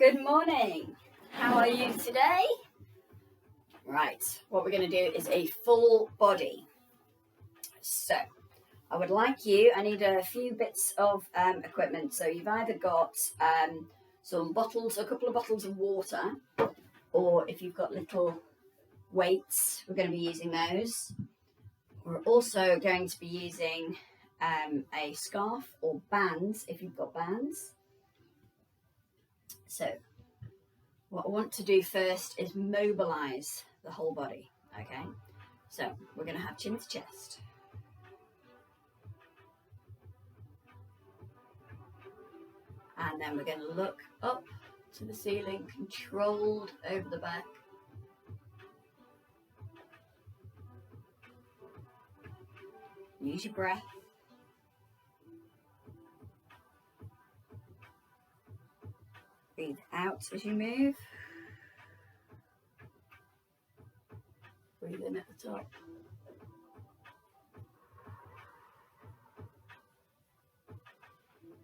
Good morning. How are you today? Right, what we're going to do is a full body. So, I would like you, I need a few bits of equipment. So you've either got some bottles, a couple of bottles of water, or if you've got little weights, we're going to be using those. We're also going to be using a scarf or bands, if you've got bands. So, what I want to do first is mobilize the whole body, okay? So, we're going to have chin to chest. And then we're going to look up to the ceiling, controlled over the back. Use your breath. Breathe out as you move. Breathe in at the top.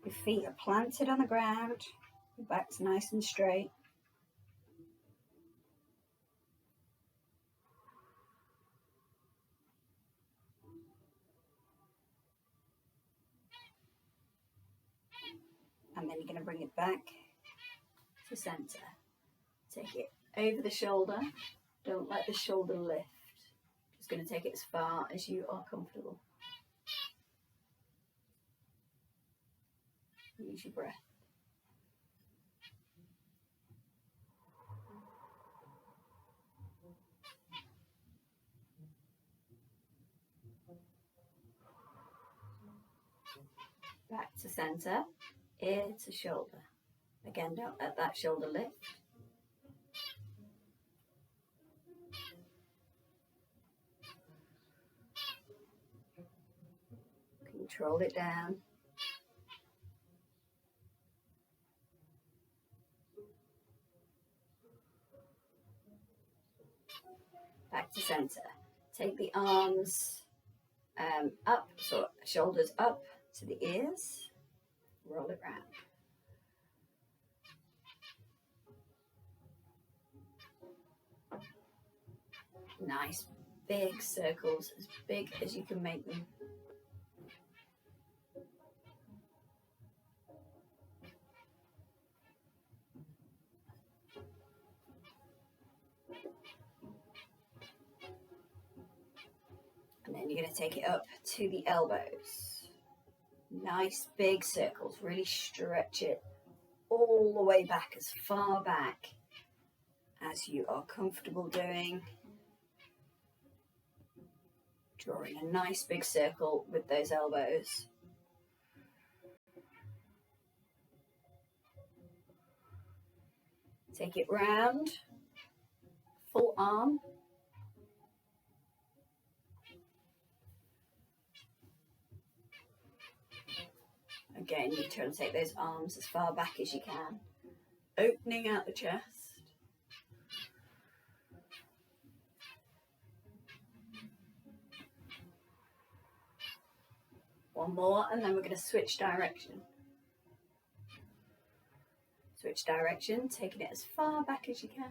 Your feet are planted on the ground. Your back's nice and straight. And then you're going to bring it back to center. Take it over the shoulder. Don't let the shoulder lift. Just going to take it as far as you are comfortable. Use your breath. Back to center, ear to shoulder. Again, don't let that shoulder lift. Control it down. Back to center. Take the arms up, so shoulders up to the ears. Roll it round. Nice big circles, as big as you can make them. And then you're going to take it up to the elbows. Nice big circles. Really stretch it all the way back, as far back as you are comfortable doing. Drawing a nice big circle with those elbows. Take it round. Full arm. Again, you try to take those arms as far back as you can, opening out the chest. One more, and then we're going to switch direction. Switch direction, taking it as far back as you can.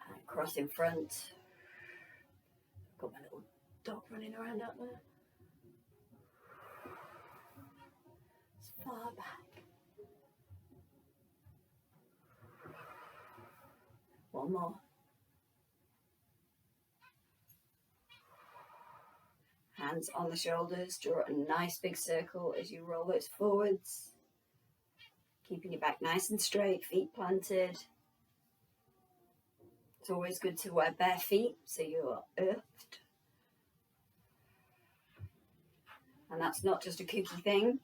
And cross in front. Got my little dog running around out there. Far back. One more. Hands on the shoulders, draw a nice big circle as you roll those forwards. Keeping your back nice and straight, feet planted. It's always good to wear bare feet so you are earthed. And that's not just a kooky thing.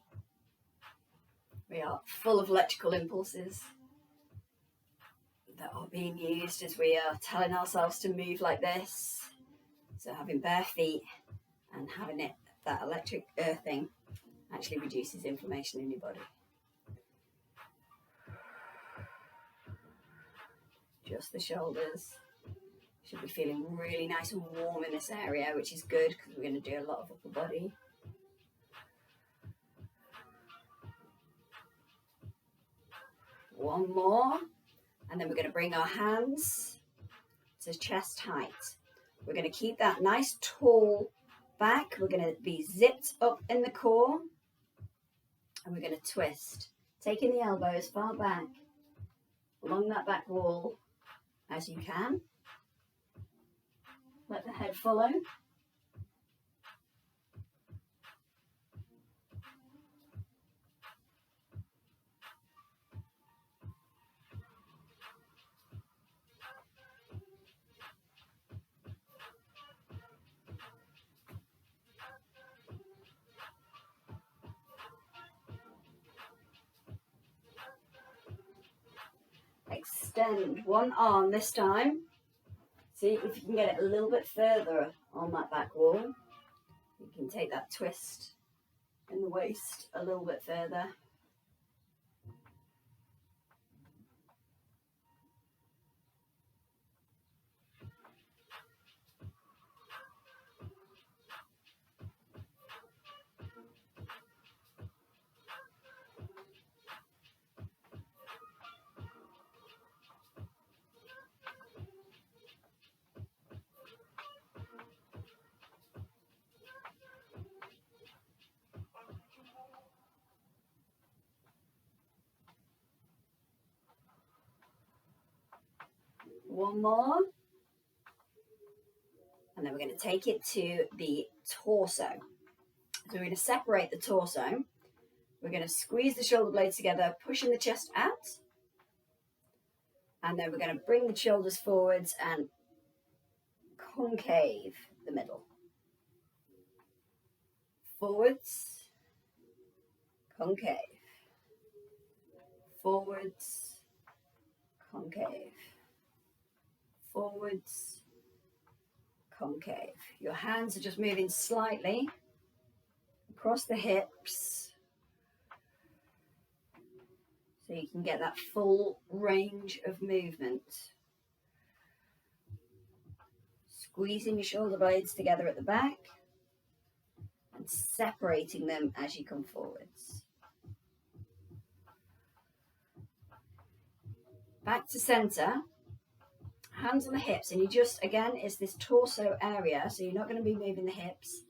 We are full of electrical impulses that are being used as we are telling ourselves to move like this. So having bare feet and having it, that electric earthing, actually reduces inflammation in your body. Just the shoulders. Should be feeling really nice and warm in this area, which is good because we're going to do a lot of upper body. One more. And then we're going to bring our hands to chest height. We're going to keep that nice tall back. We're going to be zipped up in the core. And we're going to twist. Taking the elbows far back along that back wall as you can. Let the head follow. Extend one arm this time. See if you can get it a little bit further on that back wall. You can take that twist in the waist a little bit further. One more. And then we're going to take it to the torso. So we're going to separate the torso. We're going to squeeze the shoulder blades together, pushing the chest out. And then we're going to bring the shoulders forwards and concave the middle. Forwards, concave. Forwards, concave. Forwards, concave. Your hands are just moving slightly across the hips so you can get that full range of movement. Squeezing your shoulder blades together at the back and separating them as you come forwards. Back to center. Hands on the hips, and you just, again, it's this torso area, so you're not going to be moving the hips.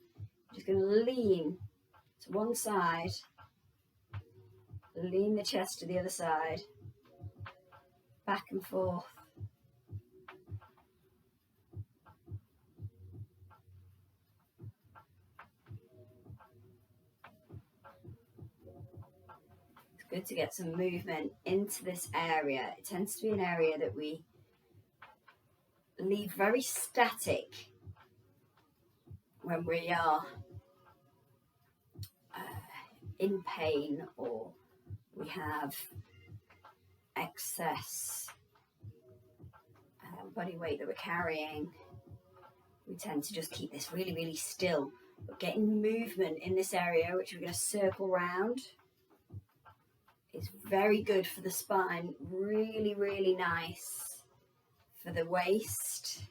You're just going to lean to one side, lean the chest to the other side, back and forth. It's good to get some movement into this area. It tends to be an area that we leave very static when we are in pain or we have excess body weight that we're carrying. We tend to just keep this really, really still. But getting movement in this area, which we're going to circle round, is very good for the spine. Really, really nice for the waist.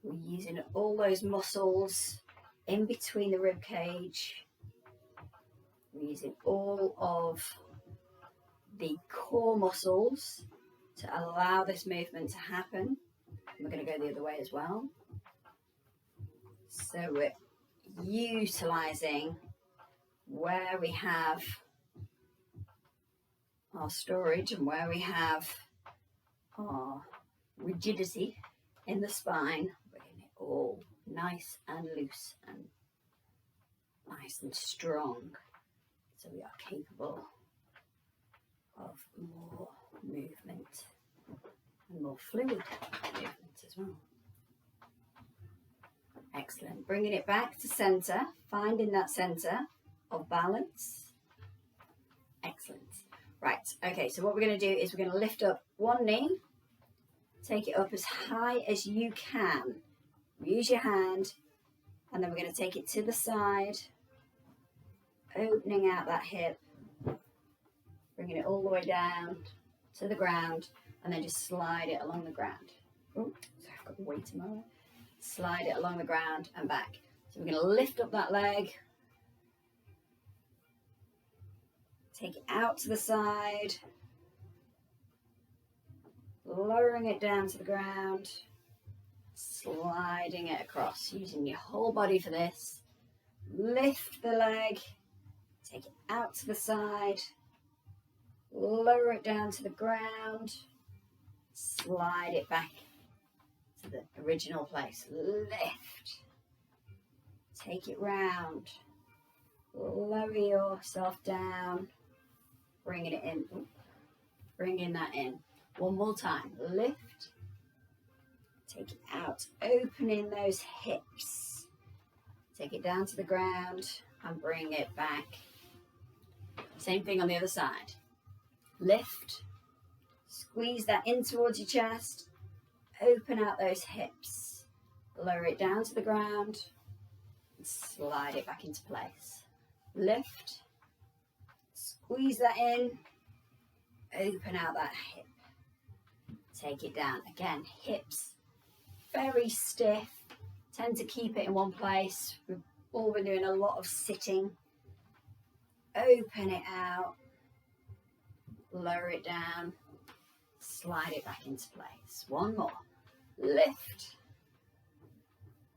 We're using all those muscles in between the rib cage. We're using all of the core muscles to allow this movement to happen. We're going to go the other way as well. So we're utilizing where we have our storage and where we have our rigidity in the spine. We're getting it all nice and loose and nice and strong, so we are capable of more movement and more fluid movement as well. Excellent. Bringing it back to center, finding that center of balance. Excellent. Right, okay, so what we're going to do is we're going to lift up one knee. Take it up as high as you can. Use your hand, and then we're going to take it to the side, opening out that hip, bringing it all the way down to the ground, and then just slide it along the ground. Oh, sorry, I've got weight in my way. Slide it along the ground and back. So we're going to lift up that leg, take it out to the side, lowering it down to the ground, sliding it across, using your whole body for this. Lift the leg, take it out to the side, lower it down to the ground, slide it back to the original place. Lift, take it round, lower yourself down, bringing it in, bringing that in. One more time, lift, take it out, opening those hips, take it down to the ground and bring it back. Same thing on the other side. Lift, squeeze that in towards your chest, open out those hips, lower it down to the ground, and slide it back into place. Lift, squeeze that in, open out that hip, take it down. Again, hips very stiff, tend to keep it in one place. We've all been doing a lot of sitting. Open it out, lower it down, slide it back into place. One more. Lift,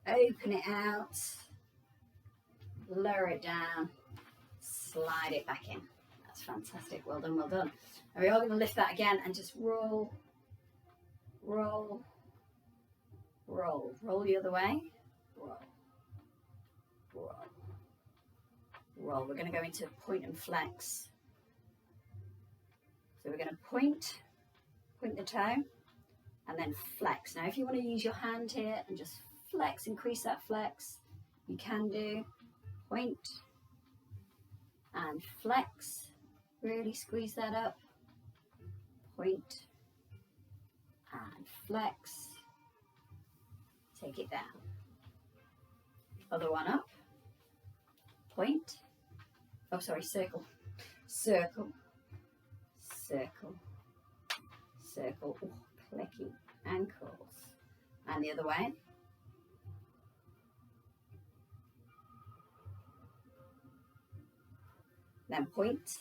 open it out, lower it down, slide it back in. That's fantastic. Well done, well done. And we are going to lift that again and just roll, roll, roll. Roll the other way. Roll, roll, roll. We're going to go into point and flex. So we're going to point the toe, and then flex. Now if you want to use your hand here and just flex, increase that flex, you can do. Point and flex, really squeeze that up. Point and flex, take it down. Other one up, point, oh sorry, circle, circle, circle, circle, oh, clicky ankles, and the other way. Then point,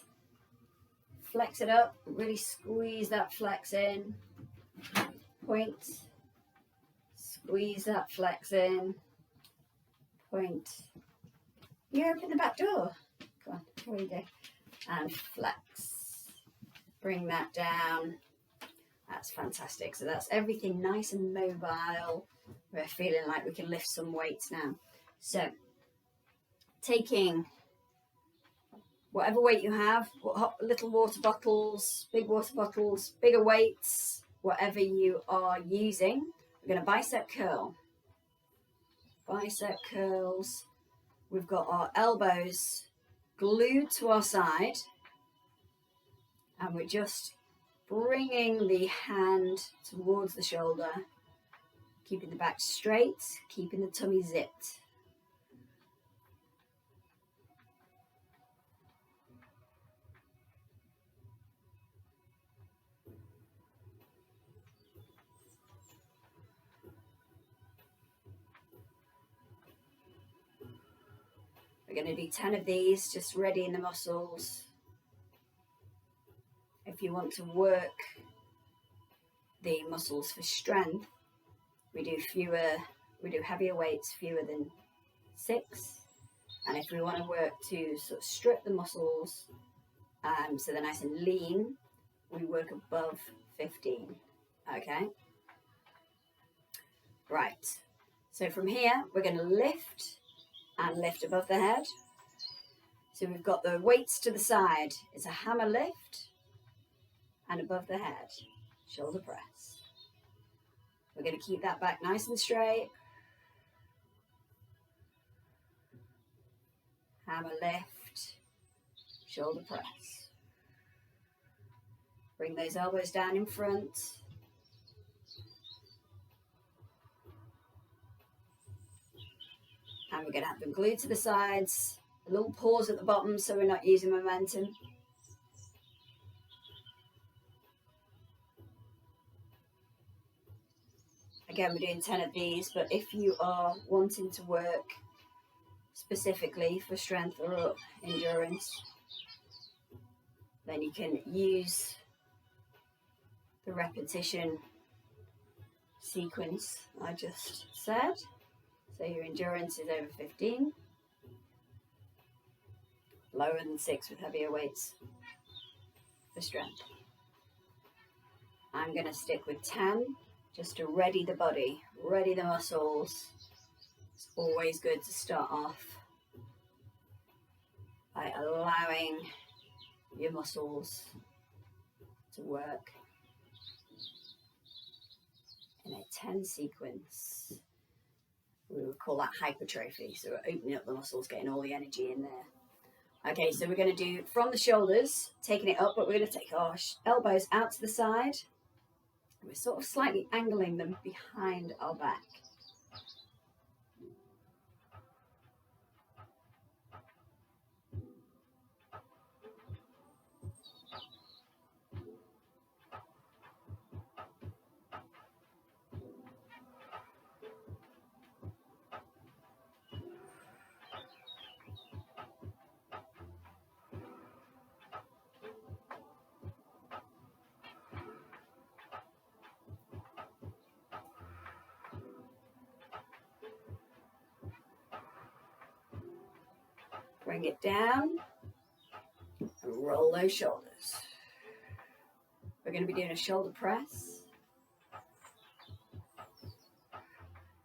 flex it up, really squeeze that flex in, point, squeeze that flex in, point, you open the back door, come on, here we go, and flex, bring that down. That's fantastic. So that's everything nice and mobile. We're feeling like we can lift some weights now. So taking whatever weight you have, little water bottles, bigger weights, whatever you are using. We're going to bicep curl. Bicep curls. We've got our elbows glued to our side, and we're just bringing the hand towards the shoulder, keeping the back straight, keeping the tummy zipped. We're going to do 10 of these, just readying the muscles. If you want to work the muscles for strength, we do heavier weights, fewer than 6. And if we want to work to sort of strip the muscles so they're nice and lean, we work above 15. Okay? Right. So from here, we're going to lift and lift above the head. So we've got the weights to the side. It's a hammer lift. And above the head, shoulder press. We're going to keep that back nice and straight. Hammer lift, shoulder press. Bring those elbows down in front. And we're going to have them glued to the sides. A little pause at the bottom so we're not using momentum. Again, we're doing 10 of these, but if you are wanting to work specifically for strength or endurance, then you can use the repetition sequence I just said. So your endurance is over 15. Lower than 6 with heavier weights for strength. I'm going to stick with 10 just to ready the body, ready the muscles. It's always good to start off by allowing your muscles to work in a 10 sequence. We would call that hypertrophy. So we're opening up the muscles, getting all the energy in there. Okay, so we're going to do from the shoulders, taking it up, but we're going to take our elbows out to the side. We're sort of slightly angling them behind our back. Bring it down and roll those shoulders. We're going to be doing a shoulder press.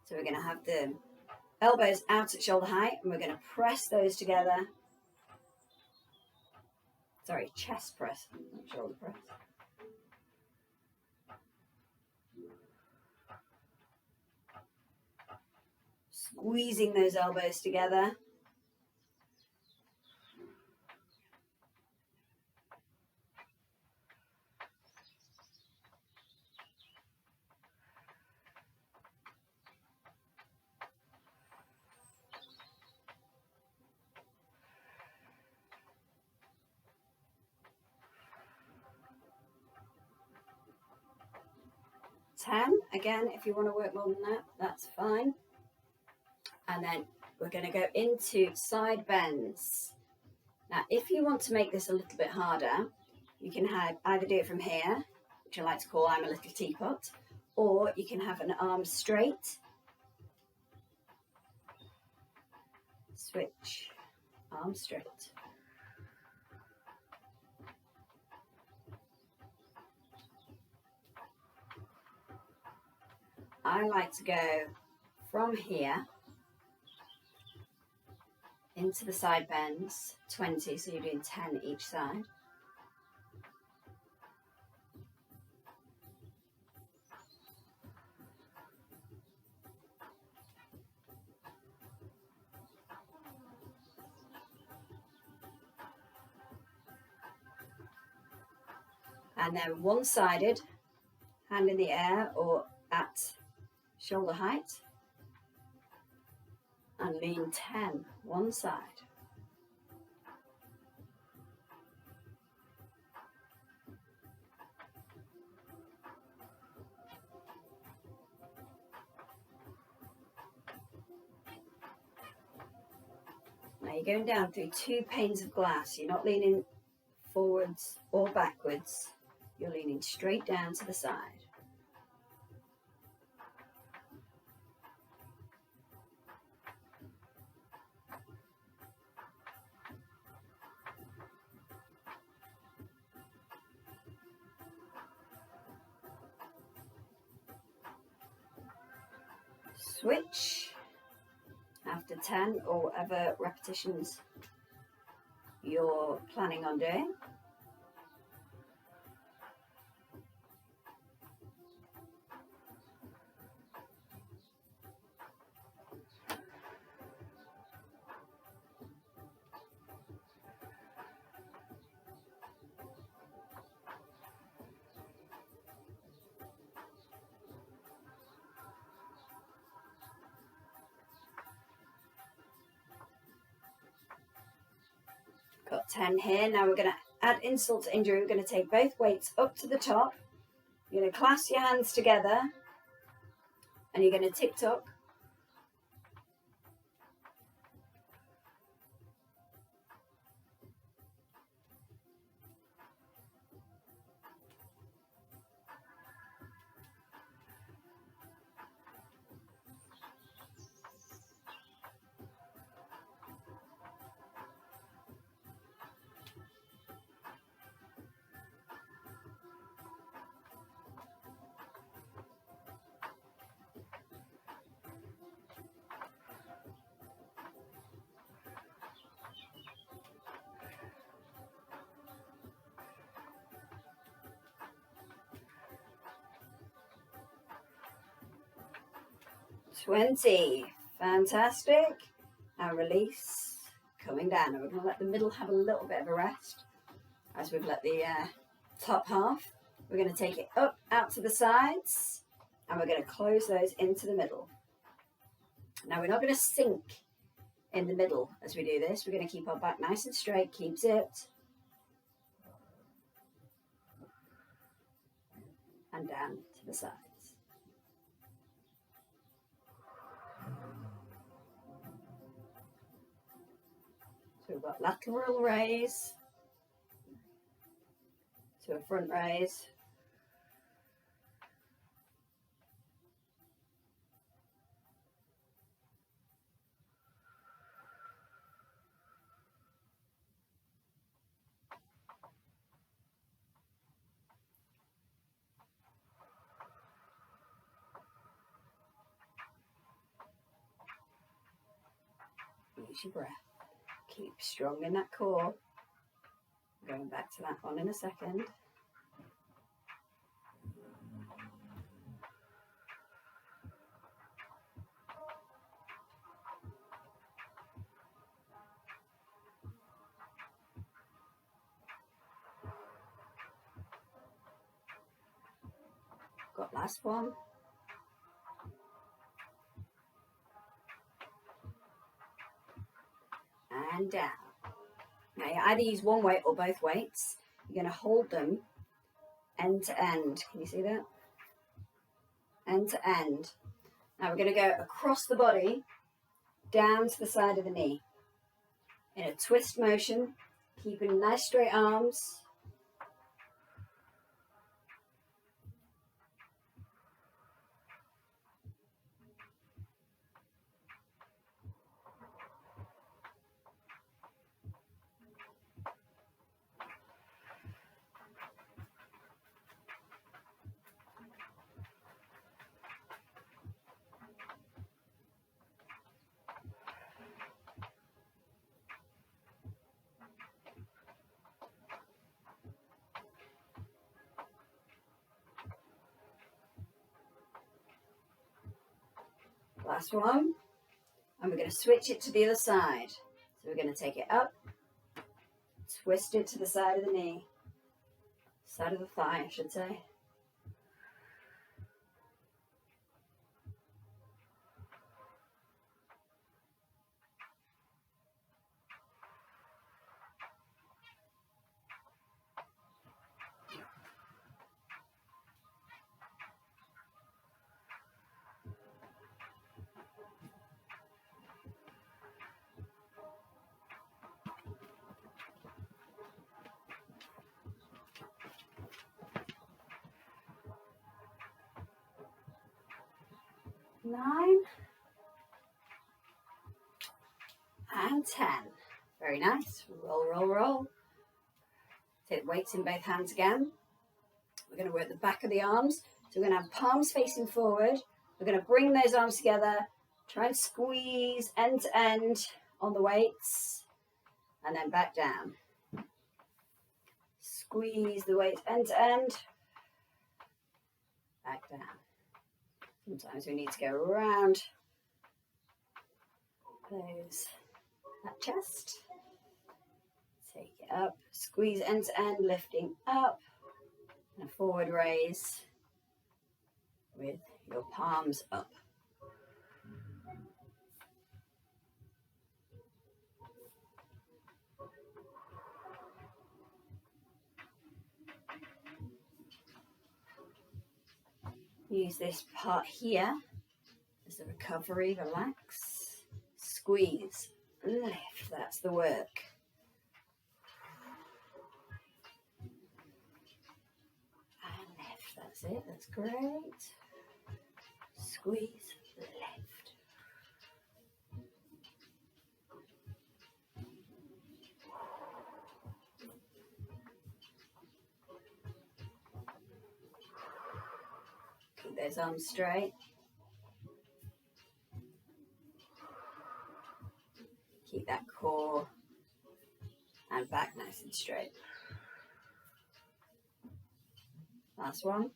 So we're going to have the elbows out at shoulder height and we're going to press those together. Sorry, chest press, not shoulder press. Squeezing those elbows together. Again, if you want to work more than that, that's fine. And then we're going to go into side bends. Now, if you want to make this a little bit harder, you can either do it from here, which I like to call I'm a little teapot, or you can have an arm straight, switch, arm straight. I like to go from here into the side bends, 20, so you're doing 10 each side. And then one-sided, hand in the air or at shoulder height, and lean 10, one side. Now you're going down through 2 panes of glass. You're not leaning forwards or backwards. You're leaning straight down to the side. Switch after 10 or whatever repetitions you're planning on doing. Got 10 here. Now we're going to add insult to injury. We're going to take both weights up to the top. You're going to clasp your hands together and you're going to tick-tock. 20. Fantastic. And release. Coming down. And we're going to let the middle have a little bit of a rest as we've let the top half. We're going to take it up out to the sides and we're going to close those into the middle. Now we're not going to sink in the middle as we do this. We're going to keep our back nice and straight, keep zipped. And down to the sides. So we've got lateral raise to a front raise. Use your breath. Keep strong in that core. Going back to that one in a second. Got last one. And down. Now you either use one weight or both weights. You're going to hold them end to end. Can you see that? End to end. Now we're going to go across the body, down to the side of the knee. In a twist motion, keeping nice straight arms. Last one. And we're going to switch it to the other side. So we're going to take it up, twist it to the side of the knee, side of the thigh, I should say. Nine and 10. Very nice. Roll, roll, roll. Take the weights in both hands again. We're going to work the back of the arms. So we're going to have palms facing forward. We're going to bring those arms together. Try and squeeze end to end on the weights. And then back down. Squeeze the weights end to end. Back down. Sometimes we need to go around that chest. Take it up, squeeze end to end, lifting up, and a forward raise with your palms up. Use this part here as a recovery, relax, squeeze, lift, that's the work. And lift, that's it, that's great. Squeeze, lift. Keep those arms straight. Keep that core and back nice and straight. Last one.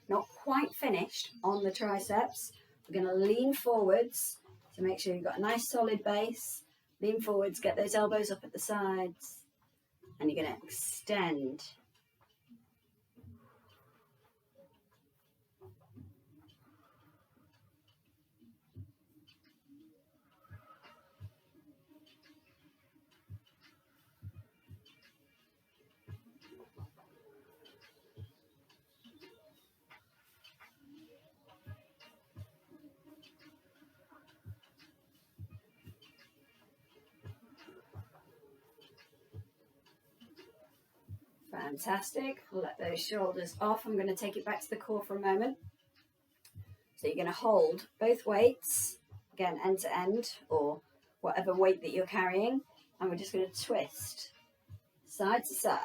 not quite finished on the triceps. We're going to lean forwards to make sure you've got a nice solid base. Lean forwards, get those elbows up at the sides, and you're going to extend. Fantastic. We'll let those shoulders off. I'm going to take it back to the core for a moment. So you're going to hold both weights, again, end to end, or whatever weight that you're carrying, and we're just going to twist side to side.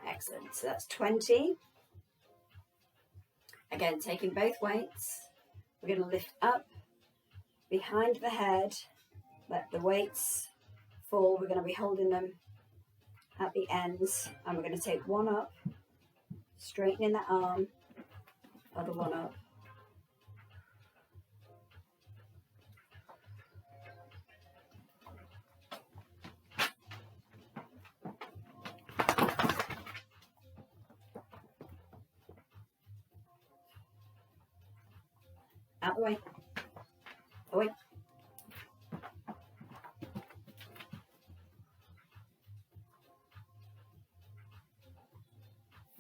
Excellent. So that's 20. Again, taking both weights. We're going to lift up behind the head. Let the weights fall. We're going to be holding them at the ends. And we're going to take one up, straightening the arm. Other one up. Out the way. Away.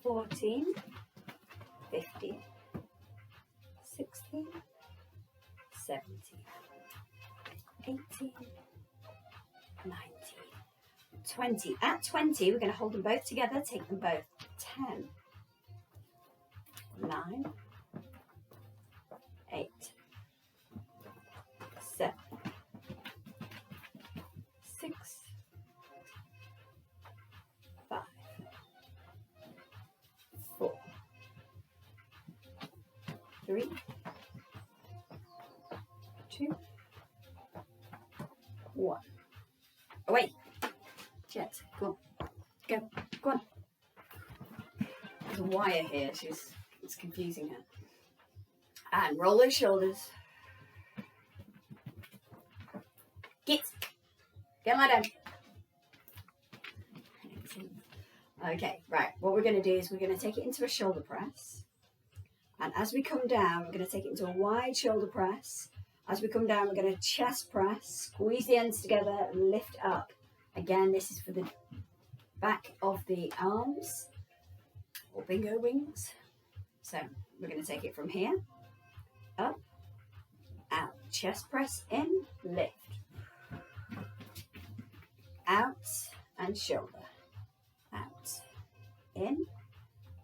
$14, $15, $16, $17, $18, $19, $20. At 20, we're going to hold them both together, take them both. 10, 9, 8, 7, 6, 5, 4, 3, 2, 1. Away. Jet, go on. Go. Go on. There's a wire here. It's confusing her. And roll those shoulders. Get lie down. Okay, right. What we're going to do is we're going to take it into a shoulder press. And as we come down, we're going to take it into a wide shoulder press. As we come down, we're going to chest press, squeeze the ends together, lift up. Again, this is for the back of the arms, or bingo wings. So we're going to take it from here, up, out, chest press in, lift, out and shoulder, out, in,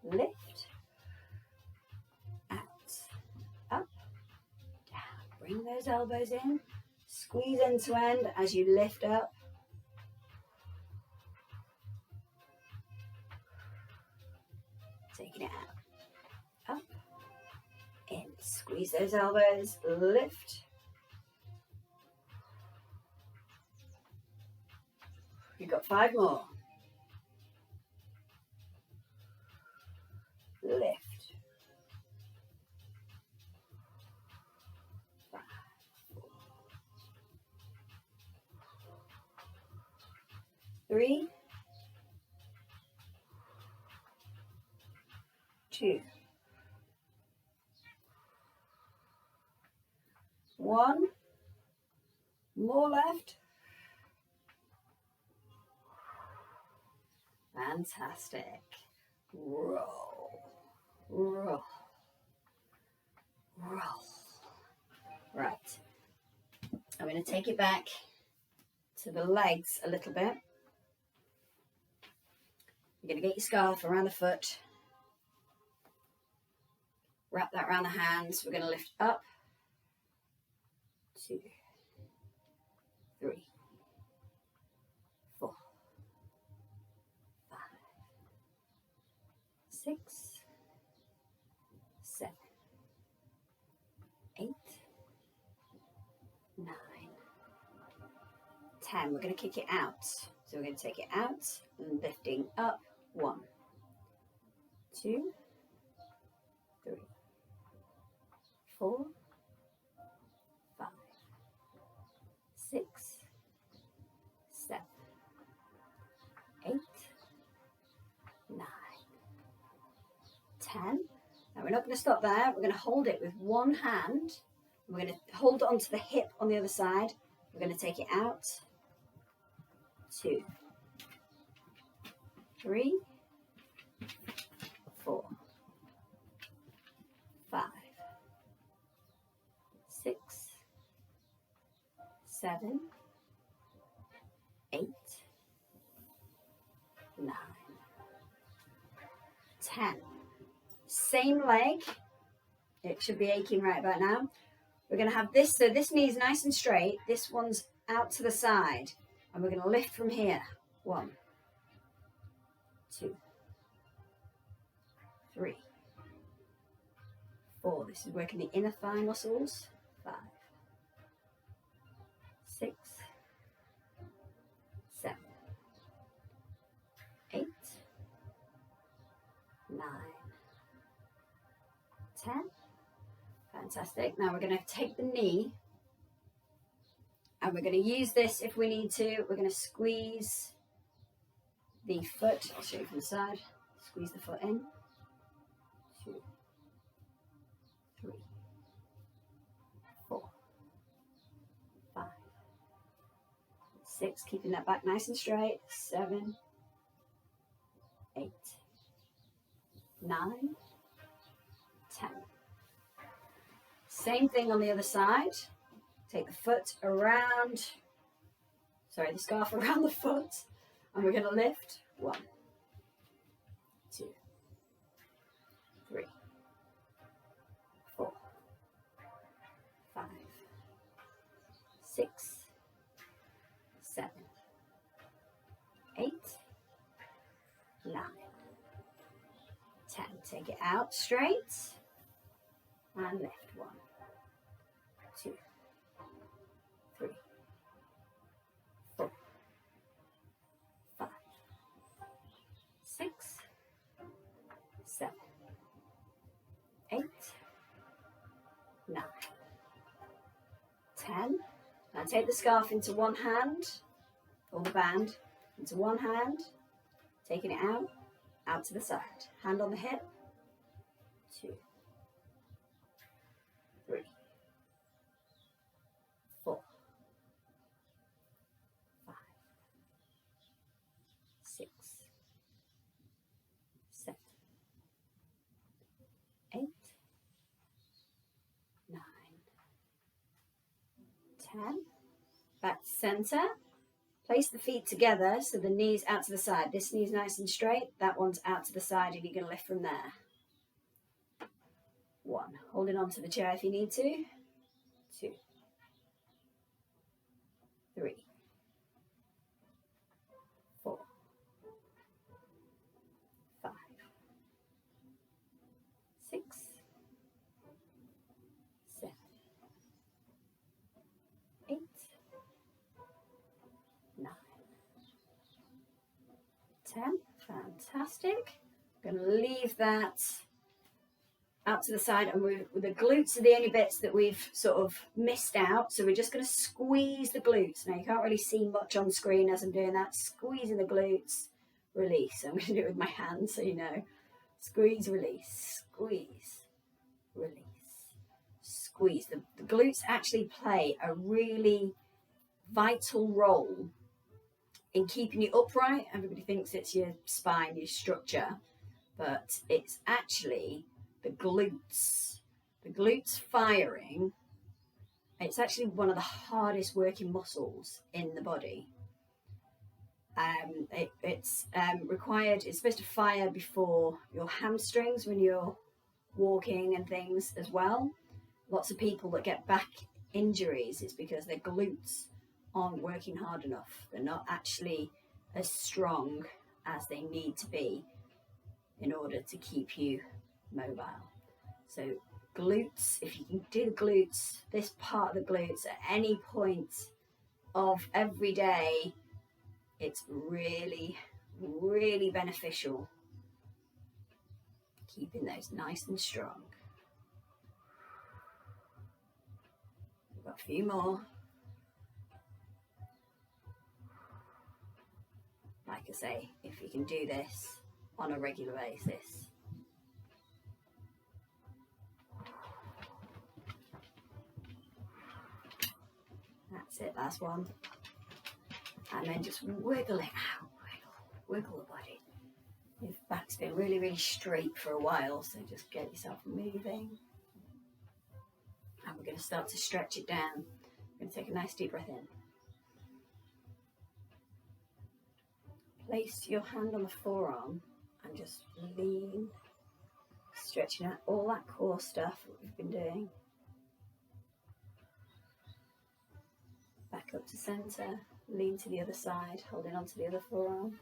lift, out, up, down. Bring those elbows in, squeeze end to end as you lift up. Taking it out, up, in, squeeze those elbows, lift. You've got 5 more. Lift. 5, 4, 3, 2, 1. More left. Fantastic. Roll, roll, roll. Right. I'm going to take it back to the legs a little bit. You're going to get your scarf around the foot. Wrap that around the hands. We're going to lift up. 2, 3, 4, 5, 6, 7, 8, 9, 10. We're going to kick it out. So we're going to take it out and lifting up. 1, 2, 3, 4, 5, 6, 7, 8, 9, 10. Now we're not going to stop there. We're going to hold it with one hand. We're going to hold it onto the hip on the other side. We're going to take it out. 2, 3, 4, 5, 6, 7, 8, 9, 10. Same leg. It should be aching right about now. We're going to have this, so this knee is nice and straight. This one's out to the side. And we're going to lift from here. 1, 2, 3, 4. This is working the inner thigh muscles. 5, 6, 7, 8, 9, 10. Fantastic. Now we're going to take the knee and we're going to use this if we need to. We're going to squeeze the foot. I'll show you from the side. Squeeze the foot in. 2, 3, 4, 5, 6. Keeping that back nice and straight. 7, 8, 9, 10. Same thing on the other side. Take the foot around, the scarf around the foot, and we're going to lift. 1, 2, 3, 4, 5, 6, 7, 8, 9, 10. Take it out straight and lift. 1, 2, 3, 4, 5, 6, 7, 8, 9, 10. Now take the scarf into one hand, or the band into one hand, taking it out to the side. Hand on the hip. 2, 3, 4, 5, 6, 7, 8, 9, 10. Back to center. Place the feet together so the knee's out to the side. This knee's nice and straight. That one's out to the side and you're going to lift from there. 1. Holding on to the chair if you need to. 2, 3, 4, 5, 6, 7, 8, 9, 10. Fantastic. I'm going to leave that out to the side, and the glutes are the only bits that we've sort of missed out, so we're just going to squeeze the glutes. Now you can't really see much on screen as I'm doing that. Squeezing the glutes, release. I'm going to do it with my hands so you know. Squeeze, release, squeeze, release, squeeze. The glutes actually play a really vital role in keeping you upright. Everybody thinks it's your spine, your structure, but it's actually the glutes. The glutes firing, it's actually one of the hardest working muscles in the body. It's required, it's supposed to fire before your hamstrings when you're walking and things as well. Lots of people that get back injuries is because their glutes aren't working hard enough. They're not actually as strong as they need to be in order to keep you mobile. So glutes, if you can do the glutes, this part of the glutes at any point of every day, it's really, really beneficial keeping those nice and strong. We've got a few more. Like I say, if you can do this on a regular basis. That's it, last one. And then just wiggle it out, wiggle the body. Your back's been really, really straight for a while, so just get yourself moving. And we're going to start to stretch it down. We're going to take a nice deep breath in. Place your hand on the forearm and just lean, stretching out all that core stuff that we've been doing. Back up to centre, lean to the other side, holding on to the other forearm.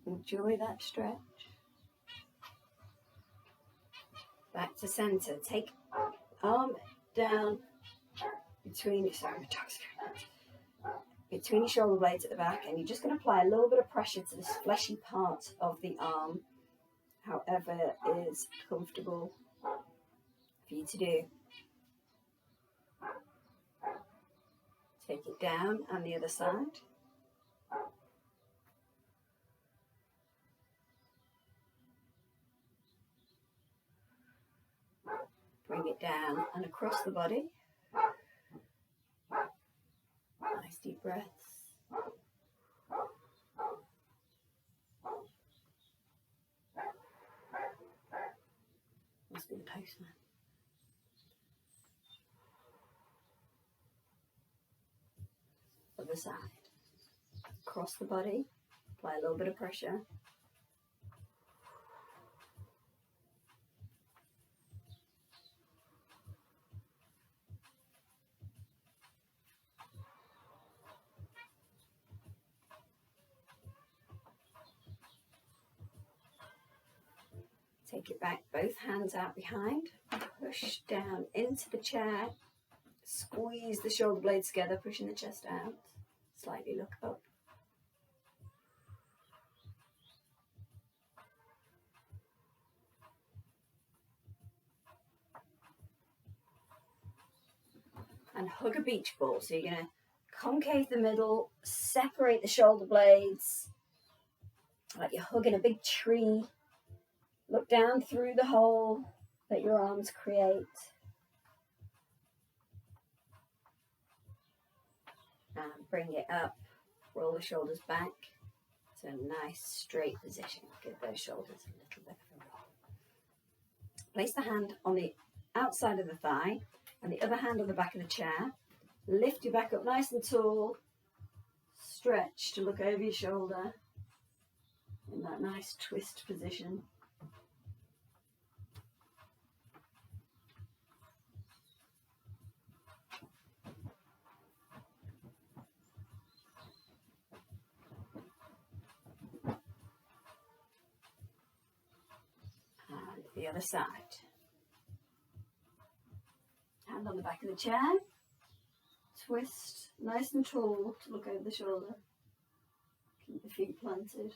Enjoy that stretch. Back to centre. Take arm down between your shoulder blades at the back, and you're just going to apply a little bit of pressure to this fleshy part of the arm, however is comfortable for you to do. Take it down and the other side. Bring it down and across the body. Nice deep breaths. Must be the postman. Other side. Across the body. Apply a little bit of pressure. Take it back, both hands out behind, push down into the chair, squeeze the shoulder blades together, pushing the chest out, slightly look up. And hug a beach ball, so you're going to concave the middle, separate the shoulder blades, like you're hugging a big tree. Look down through the hole that your arms create. And bring it up. Roll the shoulders back to a nice straight position. Give those shoulders a little bit of a roll. Place the hand on the outside of the thigh and the other hand on the back of the chair. Lift your back up nice and tall. Stretch to look over your shoulder in that nice twist position. The other side. Hand on the back of the chair. Twist nice and tall to look over the shoulder. Keep the feet planted.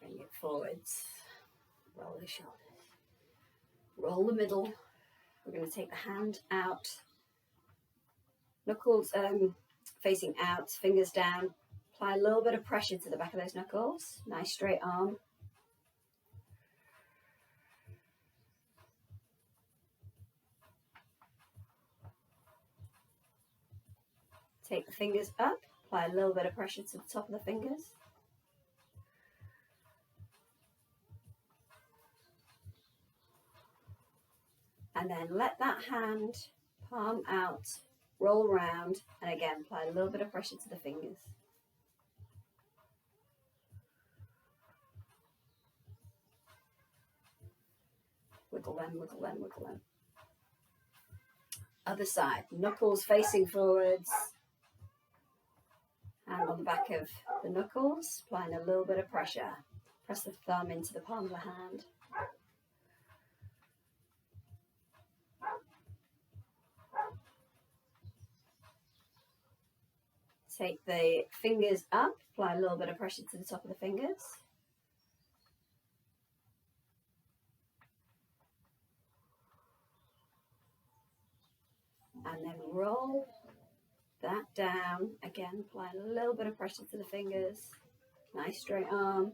Bring it forwards. Roll the shoulders. Roll the middle. We're going to take the hand out, knuckles, facing out, fingers down. Apply a little bit of pressure to the back of those knuckles. Nice straight arm. Take the fingers up, apply a little bit of pressure to the top of the fingers. And then let that hand, palm out, roll around, and again, apply a little bit of pressure to the fingers. Wiggle them, wiggle them, wiggle them. Other side, knuckles facing forwards. Hand on the back of the knuckles, applying a little bit of pressure. Press the thumb into the palm of the hand. Take the fingers up, apply a little bit of pressure to the top of the fingers. And then roll that down. Again, apply a little bit of pressure to the fingers. Nice straight arm.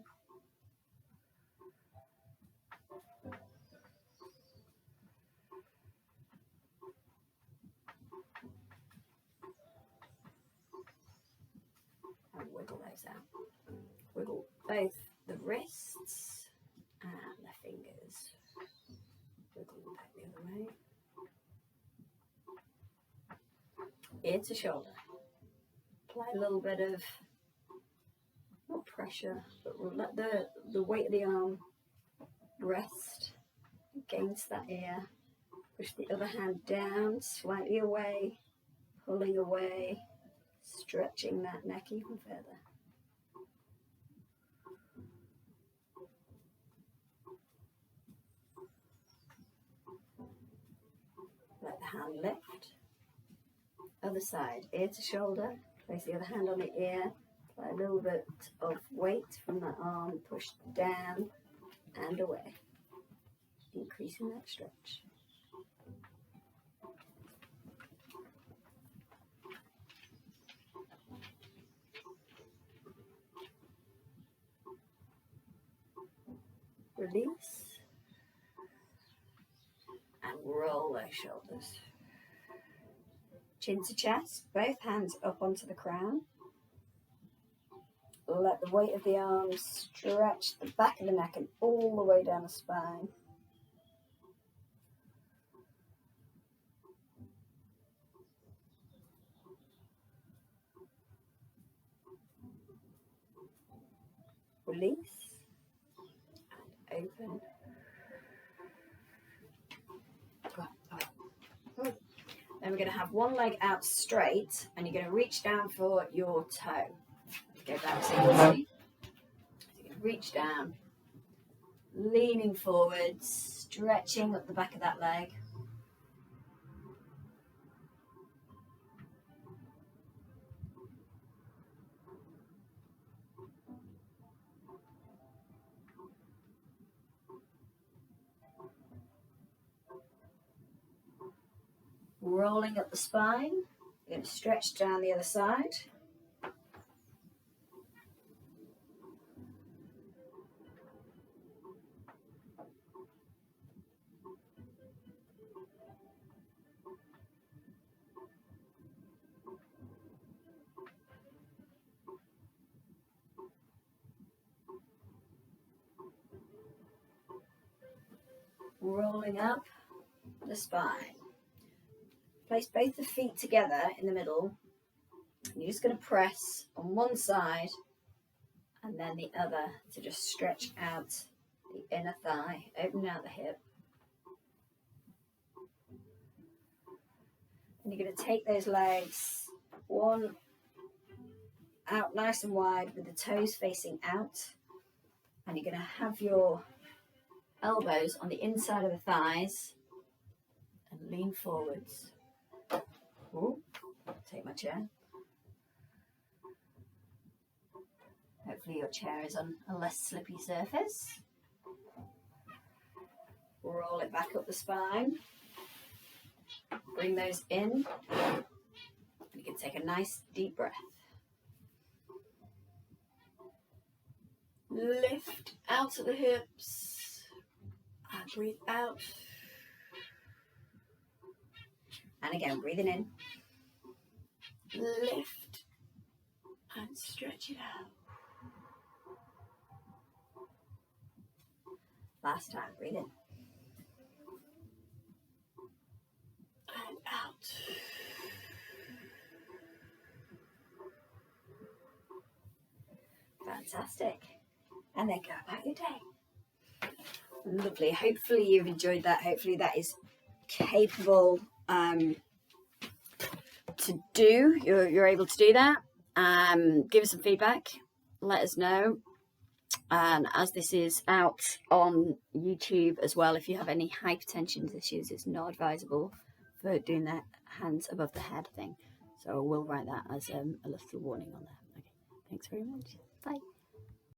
And wiggle those out. Wiggle both the wrists and the fingers. Wiggle them back the other way. Ear to shoulder. Apply a little bit of, not pressure, but we'll let the weight of the arm rest against that ear. Push the other hand down, slightly away, pulling away, stretching that neck even further. Let the hand lift. Other side, ear to shoulder. Place the other hand on the ear. Apply a little bit of weight from that arm. Push down and away. Increasing that stretch. Release. And roll those shoulders. Chin to chest, both hands up onto the crown. Let the weight of the arms stretch the back of the neck and all the way down the spine. Release and open. Then we're going to have one leg out straight and you're going to reach down for your toe. Go back so you can see. So you're going to reach down, leaning forwards, stretching up the back of that leg. Rolling up the spine, you're going to stretch down the other side. Rolling up the spine. Place both the feet together in the middle. You're just going to press on one side and then the other to just stretch out the inner thigh, open out the hip. And you're going to take those legs one out nice and wide with the toes facing out. And you're going to have your elbows on the inside of the thighs and lean forwards. Ooh, take my chair. Hopefully your chair is on a less slippy surface. Roll it back up the spine. Bring those in. You can take a nice deep breath. Lift out of the hips and breathe out. And again, breathing in. Lift and stretch it out. Last time, breathe in. And out. Fantastic. And then go about your day. Lovely. Hopefully you've enjoyed that. Hopefully that is capable to do. You're able to do that. Give us some feedback. Let us know. And as this is out on YouTube as well, if you have any hypertension issues, it's not advisable for doing that hands above the head thing. So we'll write that as a little warning on there. Okay. Thanks very much. Bye.